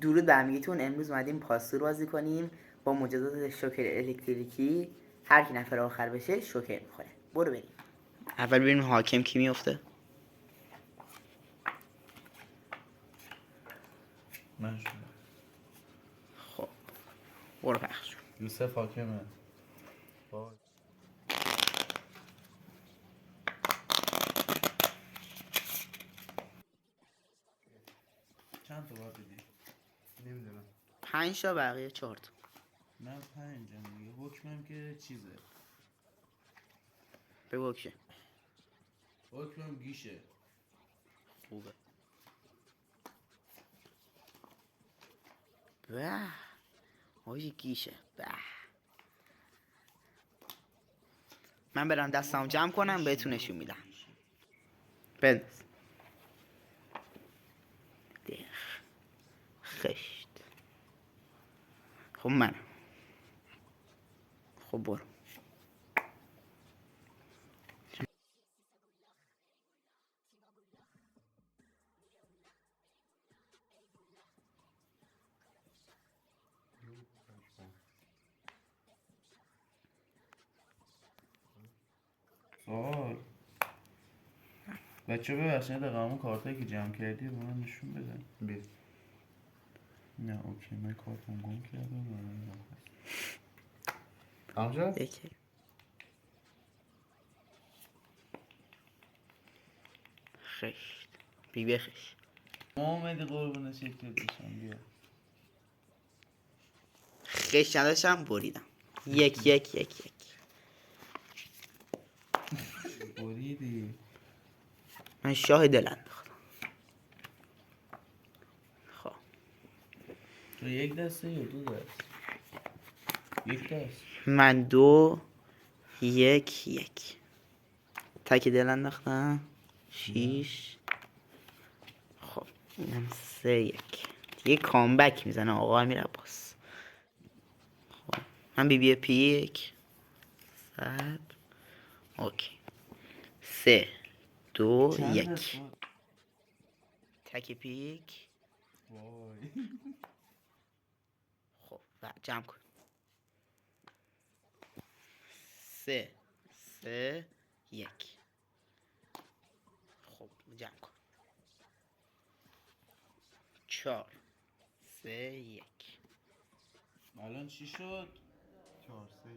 درود به همگیتون. امروز اومدیم پاستور بازی کنیم با مجازات شوکر الکتریکی. هر کی نفر آخر بشه شوکر میخوره. برو بریم. اول ببینیم حاکم کی میفته. من شدم. خب برو پخش. یوسف حاکمه. وای. چند تا باید بدی؟ نمیدونم. 5 تا بقیه 4 تا. من 5 دیگه. حکمم که چیزه. به اوکی. حکمم گیشه. خوبه. به آجی گیشه. به من برم دستم جمع کنم بهتون نشون میدم. بنداز. خشت. خب من. خب برو. سوال بچه ببخشید همون کارتایی که جمع کردی رو من نشون بده. بید. نه اوکی من کارتم گم کردم. همجا؟ یکی. خشت. بی خشت. اومدی قربون شکلت بشم بیا. خشت نداشتم بریدم. یک بریدی. من شاه دل انداختم. خب تو یک دسته یا دو دست؟ یک دست. من 2 1 تک دل انداختم. 6. خب اینم 3 دیگه کامبک میزنه آقا امیر عباس. خب من بی پی 1 صد. اوکی 3 2 1 تک پی 1. وای. خب جمع کن. 3 1 خب جمع کن. 4 3 1 الان چی شد؟ 4 3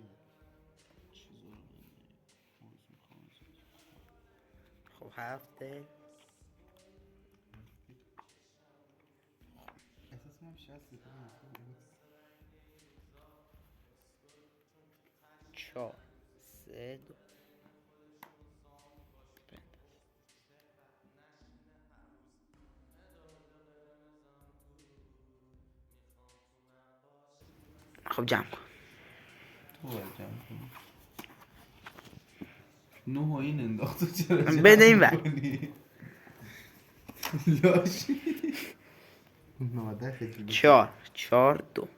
چیزو رو بده. خب 7 احساس کنم 60 4 3 2 خب جمع کن. تو باید جمع کنی. 9 و این انداخت تو چرا بده این جمع ور. کنی؟ لاشی. مادر خیلی 4 2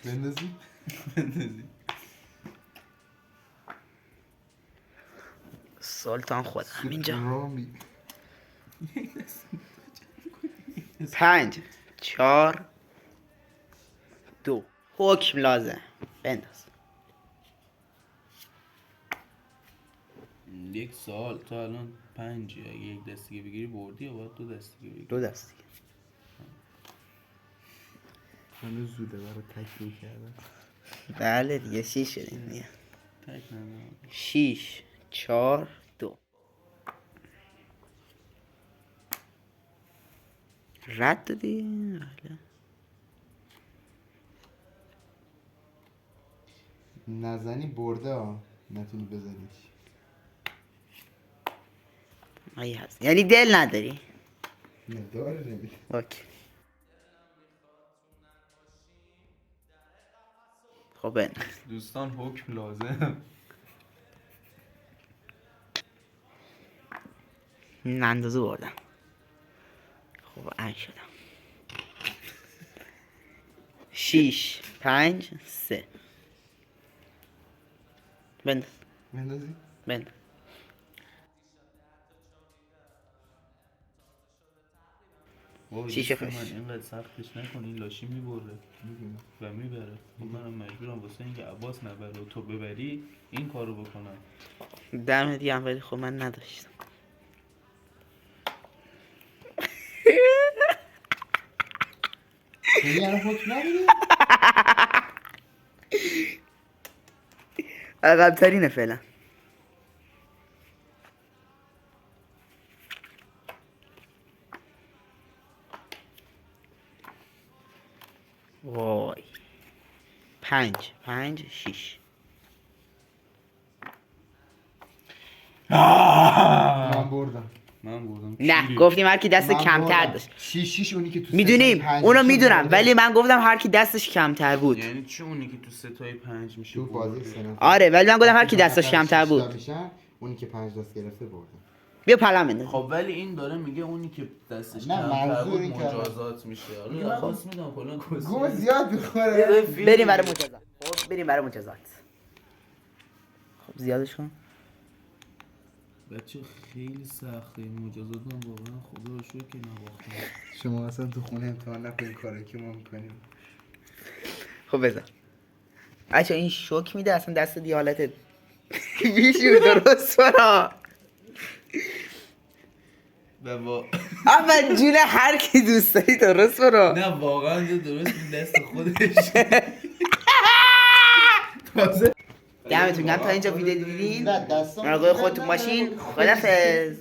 بندازی؟ بندازی. سلطان خودم اینجا. رامی 5 4 2 حکم لازم بنداز. یک سال تو الان 5 اگه یک دستگی بگیری بردی یا باید 2 دستگی بگیری؟ 2 دستی. هنوز زوده برای تکمیل کردن. بله دیگه 6 شدیم دیگه. تک نه 6 4 2 رد دادی. بله. نزنی برده ها، نتونی بزنیش. آیی هست یعنی دل نداری. نه داره نمیده. اوکی خب بنداز. دوستان حکم لازم. این اندازه بردم. خب ان شدم. 6 5 3 بنداز. بندازی؟ بنداز. وای شیشه دوست خوش. من اینقدر سختش نکن، این لاشی میبره و میبره. منم مجبورم واسه اینکه عباس نبره و تو ببری این کارو بکنم. دمت گرم ولی خب من نداشتم. یعنی الان حکم نداری؟ عقب ترینه فعلا. وای 5 5 6 من بردم. من بردم. نه چی؟ گفتیم هر کی دست من کمتر بردم. داشت. 6 اونی که تو میدونیم سه تا پنج اونو میشه میدونم برده. ولی من گفتم هر کی دستش کمتر بود. یعنی چه اونی که تو 3 تای 5 میشه تو بازی برده؟ سه نفر. آره ولی من گفتم هر کی وقتی دستش دو نفر کمتر شش تا بود. میشن، اونی که 5 دست گرفته برده. بیا پلم بنداز. خب ولی این داره میگه اونی که دستش نه، کمتر منظور بود این که- مجازات میشه. حالا عباس میدم کلا گو زیاد میخوره. بریم برای مجازات. خب بریم برای مجازات. خب زیادش کن. بچه خیلی سخته این مجازات، هم واقعا خدا رو شکر که نباختم. شما اصلا تو خونه امتحان نکنین کاری که ما میکنیم. خب بذار بچه این شوک میده اصلا دست دی حالت بیشور درست برا. و اول جون هر کی دوست داری درست برا. نه واقعا درست این دست خودش. تازه دمتون گرم تا اینجا ویدیو دیدین. نه، دستام مراقب خودتون باشین. خدافظ.